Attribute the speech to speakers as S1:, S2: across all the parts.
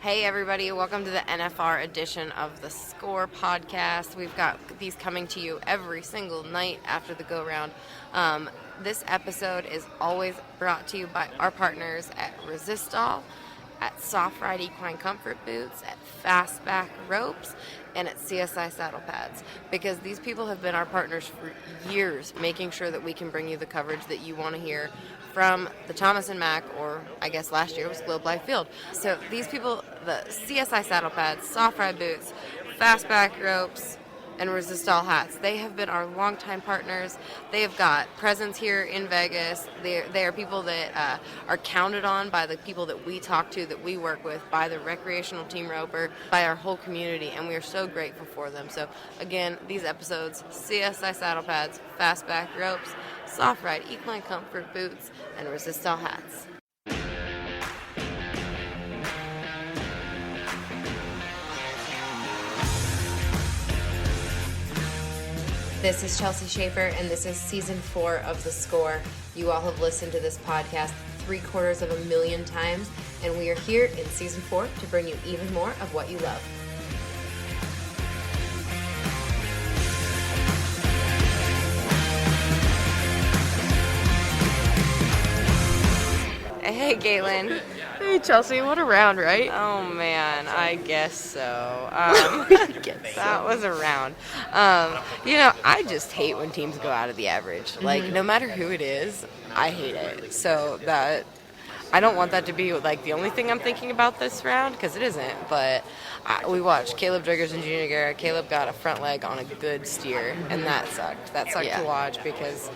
S1: Hey everybody, welcome to the NFR edition of the Score podcast. We've got these coming to you every single night after the go-round. This episode is always brought to you by our partners at Resistol, at Soft Ride Equine Comfort Boots, at Fastback Ropes, and at CSI Saddle Pads, because these people have been our partners for years, making sure that we can bring you the coverage that you want to hear from the Thomas and Mack, or I guess last year was Globe Life Field. So these people, the CSI Saddle Pads, Soft Ride Boots, Fastback Ropes, and Resistol hats, they have been our longtime partners. They have got presence here in Vegas. They are people that are counted on by the people that we talk to, that we work with, by the recreational team roper, by our whole community, and we are so grateful for them. So again, these episodes, CSI Saddle Pads, Fastback Ropes, Soft Ride Equine Comfort Boots, and Resistol hats. This is Chelsea Schaefer, and this is Season 4 of The Score. You all have listened to this podcast 750,000 times, and we are here in Season 4 to bring you even more of what you love. Hey, Caitlin.
S2: Hey, Chelsea, what a round, right?
S1: Oh, man, I guess so. That was a round. I just hate when teams go out of the average. Like, no matter who it is, I hate it. So that I don't want that to be, like, the only thing I'm thinking about this round, because it isn't. But we watched Caleb Driggers and Junior Guerra. Caleb got a front leg on a good steer, and that sucked. That sucked to watch because,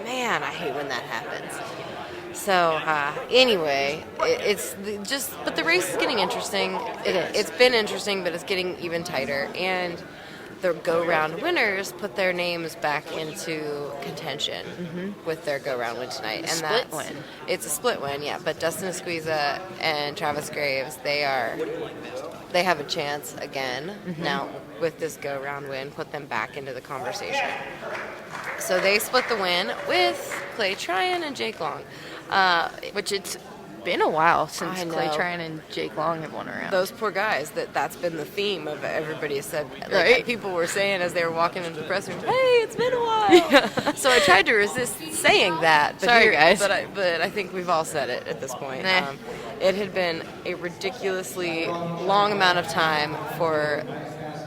S1: man, I hate when that happens. So, anyway, but the race is getting interesting. It's been interesting, but it's getting even tighter. And the go-round winners put their names back into contention with their go-round win tonight. It's a split win, yeah. But Dustin Egusquiza and Travis Graves, they have a chance again. Now, with this go-round win, put them back into the conversation. So they split the win with Clay Tryan and Jake Long.
S2: Which it's been a while since Clay Tryan and Jake Long have won around.
S1: Those poor guys, that's been the theme of everybody has said. Like,
S2: right?
S1: People were saying as they were walking into the press room, hey, it's been a while. Yeah. So I tried to resist saying that. But
S2: Sorry, guys.
S1: But I think we've all said it at this point.
S2: Nah.
S1: It had been a ridiculously long amount of time for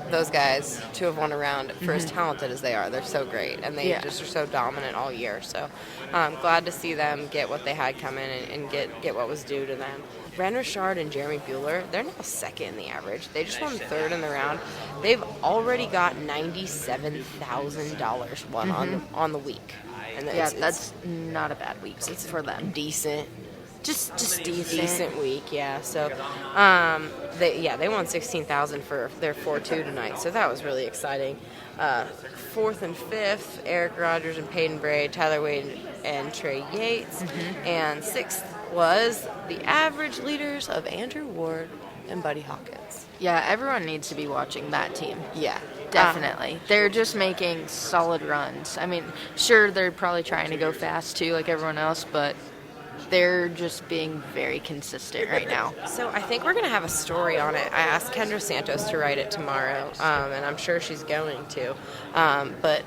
S1: those guys to have won a round for as talented as they are. They're so great, and they just are so dominant all year. So I'm glad to see them get what they had coming and get what was due to them. Ren Richard and Jeremy Bueller, they're now second in the average. They just won third in the round. They've already got $97,000 won on the week. And
S2: that's not a bad week for them.
S1: Decent. Just
S2: decent
S1: week, yeah. So, they won $16,000 for their 4-2 tonight. So that was really exciting. Fourth and fifth, Eric Rogers and Peyton Braid, Tyler Wade and Trey Yates, and sixth was the average leaders of Andrew Ward and Buddy Hawkins.
S2: Yeah, everyone needs to be watching that team.
S1: Yeah.
S2: Definitely. They're just making solid runs. I mean, sure, they're probably trying to go fast too, like everyone else, but they're just being very consistent right now.
S1: So I think we're going to have a story on it. I asked Kendra Santos to write it tomorrow, and I'm sure she's going to. But,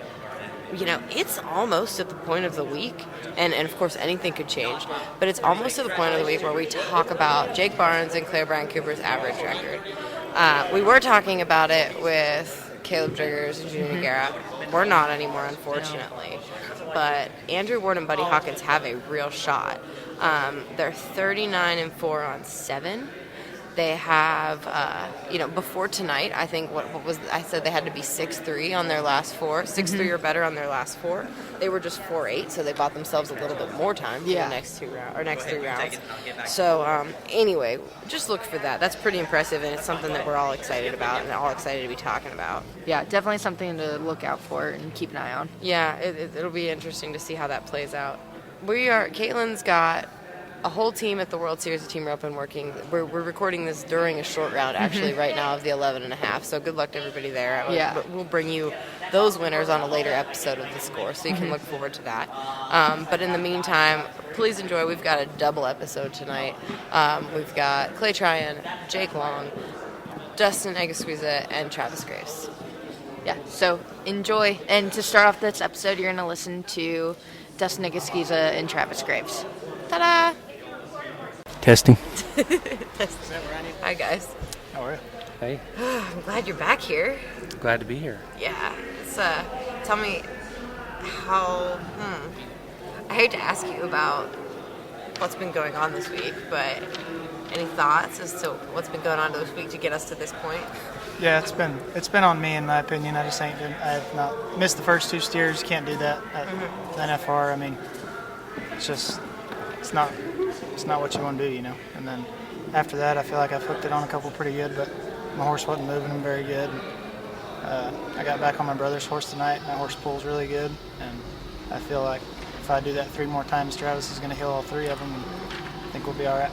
S1: it's almost at the point of the week, and of course anything could change, but it's almost at the point of the week where we talk about Jake Barnes and Claire Bryan Cooper's average record. We were talking about it with Caleb Driggers and Junior Guerra. We're not anymore, unfortunately. But Andrew Ward and Buddy Hawkins have a real shot. They're 39-4 on 7. They have, before tonight, I think I said they had to be 6-3 on their last 4, 6-3 or better on their last 4. They were just 4-8, so they bought themselves a little bit more time for the next 3 rounds. So anyway, just look for that. That's pretty impressive, and it's something that we're all excited about and all excited to be talking about.
S2: Yeah, definitely something to look out for and keep an eye on.
S1: Yeah, it'll be interesting to see how that plays out. Caitlin's got a whole team at the World Series of Team Roping working. We're recording this during a short round, actually, right now of the 11.5. So good luck to everybody there. We'll bring you those winners on a later episode of the score, so you can look forward to that. But in the meantime, please enjoy. We've got a double episode tonight. We've got Clay Tryan, Jake Long, Dustin Egusquiza, and Travis Graves.
S2: Yeah, so enjoy. And to start off this episode, you're going to listen to Dustin Egusquiza and Travis Graves. Ta-da!
S3: Testing.
S1: Testing. Hi, guys.
S3: How are you? Hey.
S1: I'm glad you're back here.
S3: Glad to be here.
S1: Yeah. It's, tell me how... I hate to ask you about what's been going on this week, but any thoughts as to what's been going on this week to get us to this point?
S4: Yeah, it's been on me in my opinion. I have not missed the first 2 steers. Can't do that at the NFR. I mean, it's not what you want to do, you know. And then after that, I feel like I've hooked it on a couple pretty good, but my horse wasn't moving them very good. I got back on my brother's horse tonight. My horse pulls really good, and I feel like if I do that 3 more times, Travis is going to heal all 3 of them, and I think we'll be all right.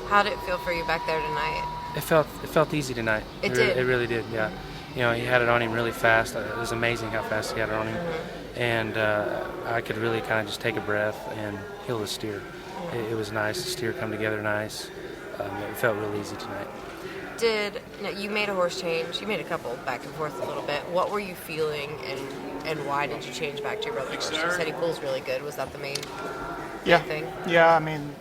S1: How did it feel for you back there tonight?
S3: It felt easy tonight.
S1: It did.
S3: It really did. Yeah. You know, he had it on him really fast. It was amazing how fast he had it on him, and I could really kind of just take a breath and heal the steer. It was nice. The steer come together nice. It felt real easy tonight.
S1: You made a horse change. You made a couple back and forth a little bit. What were you feeling, and why did you change back to your brother's horse? You said he pulls really good. Was that the main thing?
S4: Yeah, I mean,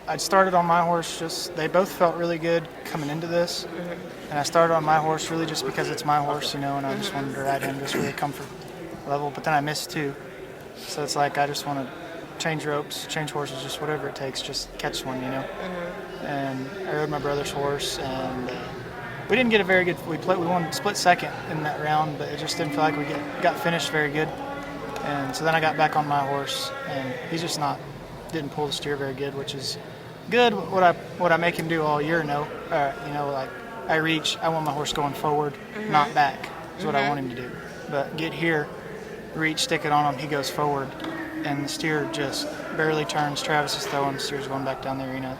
S4: I started on my horse they both felt really good coming into this. And I started on my horse really just because it's my horse, you know, and I just wanted to ride him just really comfort level. But then I missed 2. So it's like I just want to change ropes, change horses, just whatever it takes, just catch one, you know. And I rode my brother's horse, and we didn't get a very good. We won split second in that round, but it just didn't feel like we got finished very good. And so then I got back on my horse, and he's just didn't pull the steer very good, which is good. What I make him do all year, you know, like I want my horse going forward, not back, is what I want him to do. But get here, reach, stick it on him, he goes forward, and the steer just barely turns. Travis is throwing, the steer's going back down the arena.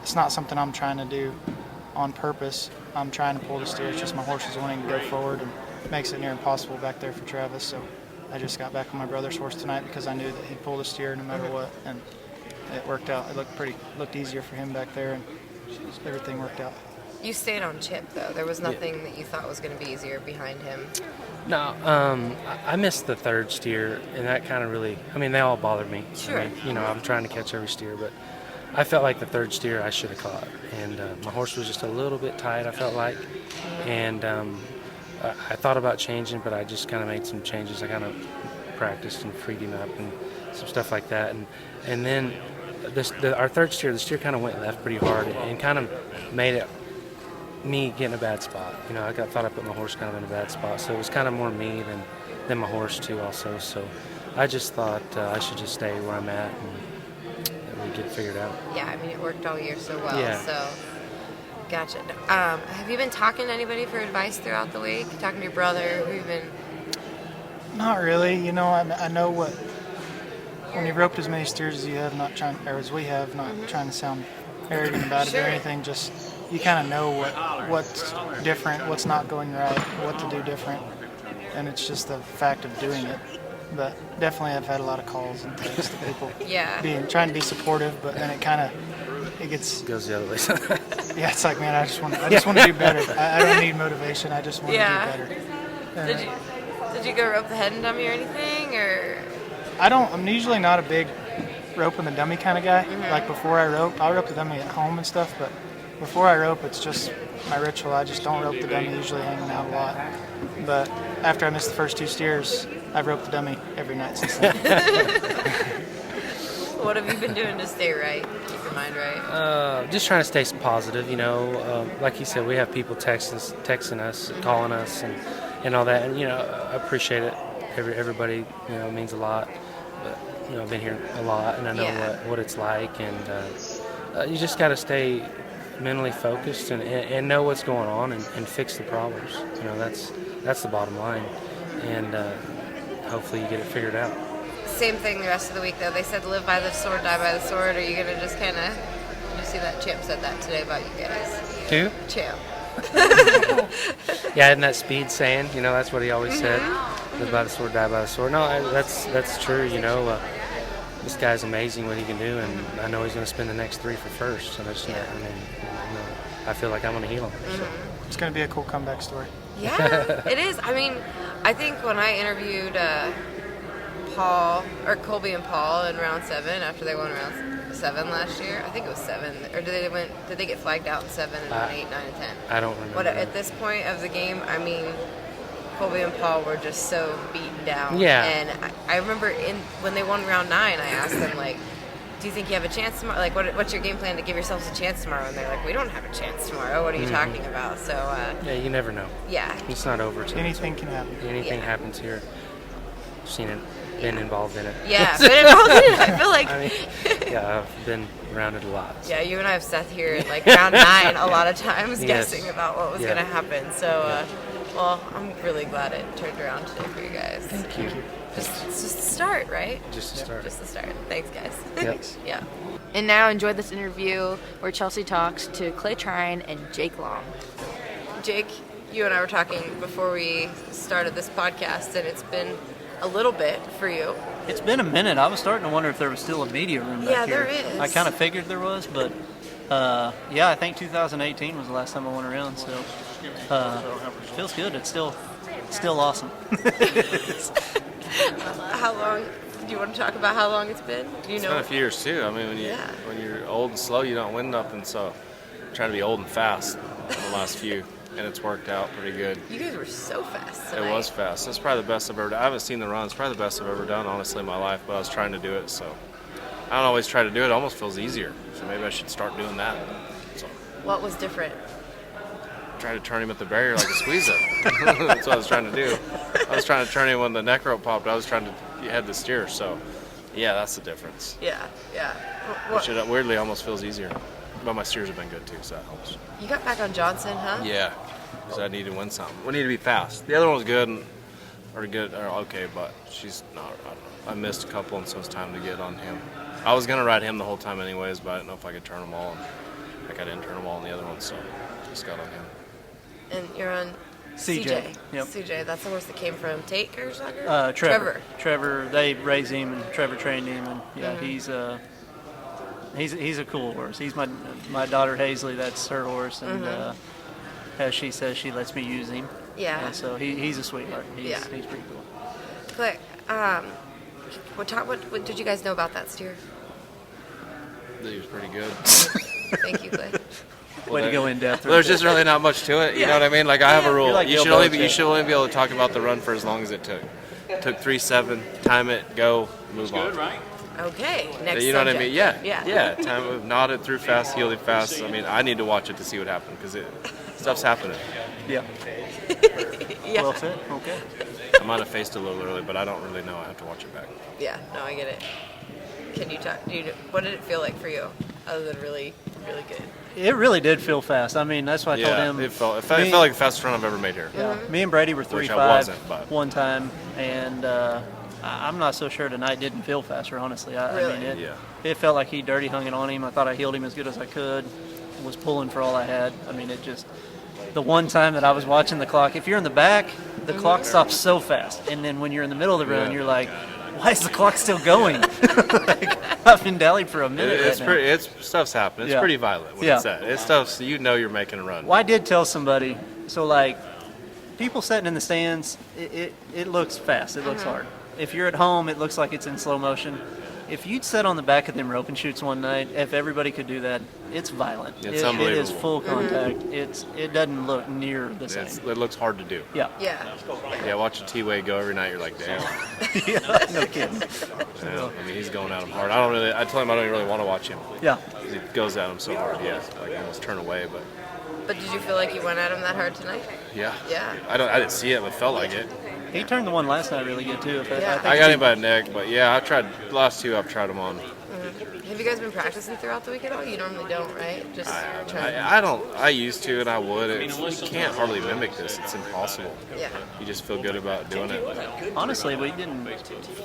S4: It's not something I'm trying to do on purpose. I'm trying to pull the steer. It's just my horse is wanting to go forward, and it makes it near impossible back there for Travis. So I just got back on my brother's horse tonight because I knew that he'd pull the steer no matter what, and it worked out. It looked easier for him back there, and everything worked out.
S1: You stayed on Chip, though. There was nothing that you thought was going to be easier behind him.
S3: No, I missed the 3rd steer, and that kind of really, I mean, they all bothered me.
S1: Sure.
S3: I mean, you know, I'm trying to catch every steer, but I felt like the 3rd steer I should have caught. And my horse was just a little bit tight, I felt like. And I thought about changing, but I just kind of made some changes. I kind of practiced and freed him up and some stuff like that. And then our 3rd steer, the steer kind of went left pretty hard and kind of made it me get in a bad spot. You know, thought I put my horse kind of in a bad spot. So it was kind of more me than my horse too also. So I just thought I should just stay where I'm at and we'd get it figured out.
S1: Yeah, I mean, it worked all year so well.
S3: Yeah.
S1: So, gotcha. Have you been talking to anybody for advice throughout the week? Talking to your brother? Who you been?
S4: Not really. You know, I know when you've roped as many steers as you have, as we have, not trying to sound arrogant about it or anything, just you kind of know what's different, what's not going right, what to do different, and it's just the fact of doing it. But definitely I've had a lot of calls and texts to people trying to be supportive, but then it goes
S3: the other way.
S4: Yeah, it's like, man, I just want to do better. I don't need motivation. I just want to do better.
S1: Did you go rope the head and dummy or anything, or?
S4: I'm usually not a big rope in the dummy kind of guy. Like before I'll rope the dummy at home and stuff, but before I rope, it's just my ritual. I just don't rope the dummy, usually hanging out a lot. But after I missed the first 2 steers, I've roped the dummy every night since then.
S1: What have you been doing to stay right, keep your mind right?
S3: Just trying to stay positive, you know. Like you said, we have people texting us, calling us, and all that. And, you know, I appreciate it. Everybody, you know, means a lot. But, you know, I've been here a lot, and I know what it's like. And you just got to stay mentally focused and know what's going on and fix the problems. You know, that's the bottom line. And hopefully you get it figured out.
S1: same thing the rest of the week, though. They said live by the sword, die by the sword. Are you going to just kind of... Did you see that Champ said that today about you guys?
S3: Who?
S1: Champ.
S3: Yeah, and that speed saying, that's what he always said. Live by the sword, die by the sword. No, that's true, This guy's amazing what he can do, and I know he's going to spend the next 3 for first. So that's, I feel like I'm going to heal him. So.
S4: It's going to be a cool comeback story.
S1: Yeah, it is. I mean, I think when I interviewed Colby and Paul in round 7 after they won round 7 last year, I think it was 7, or did they get flagged out in 7 and won 8, 9, and 10?
S3: I don't remember.
S1: At this point of the game, I mean, Colby and Paul were just so beaten down.
S3: Yeah.
S1: And I remember when they won round 9, I asked them, like, do you think you have a chance tomorrow? Like, what's your game plan to give yourselves a chance tomorrow? And they're like, we don't have a chance tomorrow. What are you talking about? So,
S3: yeah, you never know.
S1: Yeah.
S3: It's not over.
S4: Anything can happen.
S3: Anything happens here. I've seen it, been involved in it.
S1: Yeah, been involved in it. I feel like...
S3: I've been around it a lot. So.
S1: Yeah, you and I have Seth here at, like, round 9 a lot of times guessing about what was going to happen. So, well, I'm really glad it turned around today for you guys.
S3: Thank you.
S1: It's just the start, right?
S3: Just the start.
S1: Just the start. Thanks, guys.
S3: Thanks.
S1: Yeah.
S2: And now enjoy this interview where Chelsea talks to Clay Tryan and Jake Long.
S1: Jake, you and I were talking before we started this podcast, and it's been a little bit for you.
S5: It's been a minute. I was starting to wonder if there was still a media room back here.
S1: Yeah, there is.
S5: I kind of figured there was, but I think 2018 was the last time I went around, so feels good. It's still awesome.
S1: How long? Do you want to talk about how long it's been? Do you
S6: It's
S1: know?
S6: been a few years too. I mean, when you're old and slow, you don't win nothing. So, I'm trying to be old and fast in the last few, and it's worked out pretty good.
S1: You guys were so fast tonight.
S6: It was fast. It's probably the best I've ever done. I haven't seen the run. It's probably the best I've ever done, honestly, in my life. But I was trying to do it, so I don't always try to do it. It almost feels easier. So maybe I should start doing that. So,
S1: What was different?
S6: try to turn him at the barrier like Egusquiza. That's what I was trying to do. I was trying to turn him when the neck rope popped. I was trying to head the steer. So, yeah, that's the difference.
S1: Yeah.
S6: Which it weirdly almost feels easier. But my steers have been good too, so that helps.
S1: You got back on Johnson, huh?
S6: Yeah, because I need to win something. We need to be fast. The other one was good or okay, but she's not. I don't know. I missed a couple, and so it's time to get on him. I was gonna ride him the whole time anyways, but I didn't know if I could turn them all. And I didn't turn them all in the other one, so just got on him.
S1: And you're on
S5: CJ. Yep.
S1: CJ, that's the horse that came from Tate Gershager?
S5: Trevor, they raised him, and Trevor trained him, and he's a cool horse. He's my daughter Hazley. That's her horse, and as she says, she lets me use him.
S1: Yeah.
S5: And so he's a sweetheart. He's pretty cool.
S1: But, what did you guys know about that steer?
S6: He was pretty good.
S1: Thank you, Clay.
S5: Way to go in depth.
S6: Well, there's just really not much to it. You know what I mean? Like I have a rule.
S5: Like
S6: You
S5: Bill
S6: should only
S5: Belichick.
S6: be able to talk about the run for as long as it took. It took 3-7. Time it. Go. Move on.
S7: Good, right?
S1: Okay, next
S6: You know what I
S1: subject.
S6: mean?
S1: Yeah.
S6: Yeah. Time it. Nodded through fast. Healed it fast. I mean, I need to watch it to see what happened because stuff's happening.
S5: Yeah.
S1: Yeah.
S5: Well said. Okay.
S6: I might have faced it a little early, but I don't really know. I have to watch it back.
S1: Yeah, no, I get it. Can you talk? What did it feel like for you, other than really, really good?
S5: It really did feel fast. I mean, that's why I told him.
S6: It felt like the fastest run I've ever made here.
S5: Yeah. Me and Brady were
S6: Which I
S5: 3-5
S6: wasn't, but-
S5: one time, and I'm not so sure tonight didn't feel faster, honestly. I
S1: Really?
S5: mean, it felt like he dirty hung it on him. I thought I healed him as good as I could, was pulling for all I had. I mean, it just, the one time that I was watching the clock, if you're in the back, the clock stops so fast. And then when you're in the middle of the run, you're like, why is the clock still going? Like, I've been dallied for a minute
S6: It's
S5: right now.
S6: pretty. Stuff's happening. It's pretty violent when it's at. It's stuff. So you know you're making a run.
S5: Well, I did tell somebody, so like, people sitting in the stands, it looks fast. It looks hard. If you're at home, it looks like it's in slow motion. If you'd sit on the back of them rope and shoots one night, if everybody could do that, it's violent.
S6: It's
S5: It
S6: unbelievable.
S5: is full contact. It doesn't look near the same.
S6: It looks hard to do.
S5: Yeah.
S1: Yeah.
S6: Watch a T-Way go every night. You're like, damn.
S5: No kidding.
S6: Yeah, I mean, he's going at him hard. I told him I don't really want to watch him.
S5: Yeah.
S6: He goes at him so hard. Yeah, like I almost turn away, but
S1: But did you feel like you went at him that hard tonight?
S6: yeah.
S1: Yeah.
S6: I didn't see it, but it felt like it.
S5: He turned the one last night really good too.
S1: Yeah.
S6: I got him by the neck, but yeah, the last two I've tried him on.
S1: Have you guys been practicing throughout the week at all? You normally don't, right? Just
S6: I don't. I used to, and I would. You can't hardly mimic this. It's impossible.
S1: Yeah.
S6: You just feel good about doing it.
S5: Honestly, we didn't.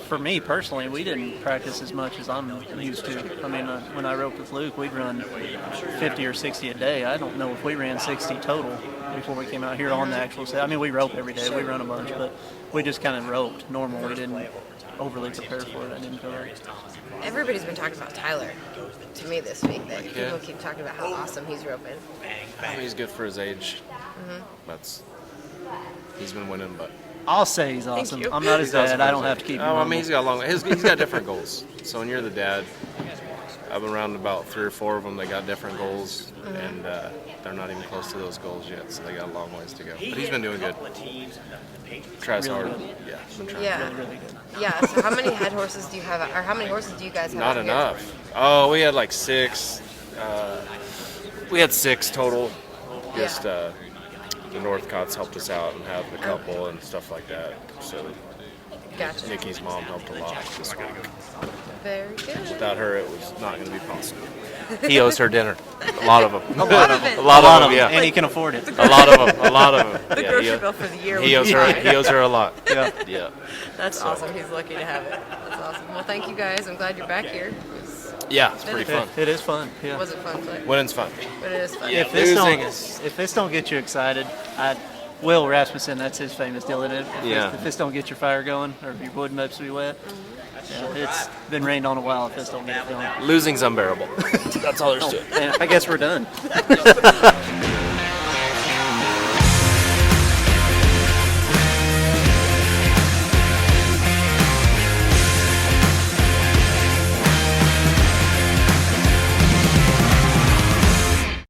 S5: For me personally, we didn't practice as much as I'm used to. I mean, when I roped with Luke, we'd run 50 or 60 a day. I don't know if we ran 60 total before we came out here on the actual set. I mean, we rope every day. We run a bunch, but we just kind of roped normal. We didn't overly prepare for it. I didn't feel like.
S1: Everybody's been talking about Tyler to me this week. That people keep talking about how awesome he's roping.
S6: I mean, he's good for his age. He's been winning, but
S5: I'll say he's awesome.
S1: you.
S5: I'm not his dad. I don't have to keep him.
S6: I mean, he's got different goals. So when you're the dad, I've been around about 3 or 4 of them. They got different goals, and they're not even close to those goals yet. So they got a long ways to go. But he's been doing good. Tries
S5: Really
S6: hard.
S5: good.
S6: Yeah, he's been trying.
S1: Yeah.
S5: Really, really good.
S1: Yeah. So how many head horses do you have, or how many horses do you guys have?
S6: Not
S1: out here?
S6: enough. Oh, we had like 6. We had 6 total. Just the Northcotts helped us out and had a couple and stuff like that. So
S1: Gotcha.
S6: Nikki's mom helped a lot this week.
S1: Very good.
S6: Without her, it was not going to be possible. He owes her dinner. A lot of them.
S1: A lot of it.
S6: A lot of them, yeah.
S5: And he can afford it.
S6: A lot of them. A lot of them.
S1: The grocery bill for the year.
S6: He
S1: would
S6: owes
S1: be
S6: her.
S1: high.
S6: He owes her a lot.
S5: Yeah.
S6: Yeah.
S1: That's awesome. He's lucky to have it. That's awesome. Well, thank you guys. I'm glad you're back here.
S6: Yeah, it's pretty fun.
S5: It is fun. Yeah.
S1: Was it fun play?
S6: Winning's fun.
S1: But it is fun.
S5: If this
S6: Losing
S5: if this don't get you excited, Will Rasmussen, that's his famous deal. If this don't get your fire going, or if your wood mopes be wet, it's been rained on a while. If this don't get it going,
S6: Losing's unbearable. That's all there's to it.
S5: and I guess we're done.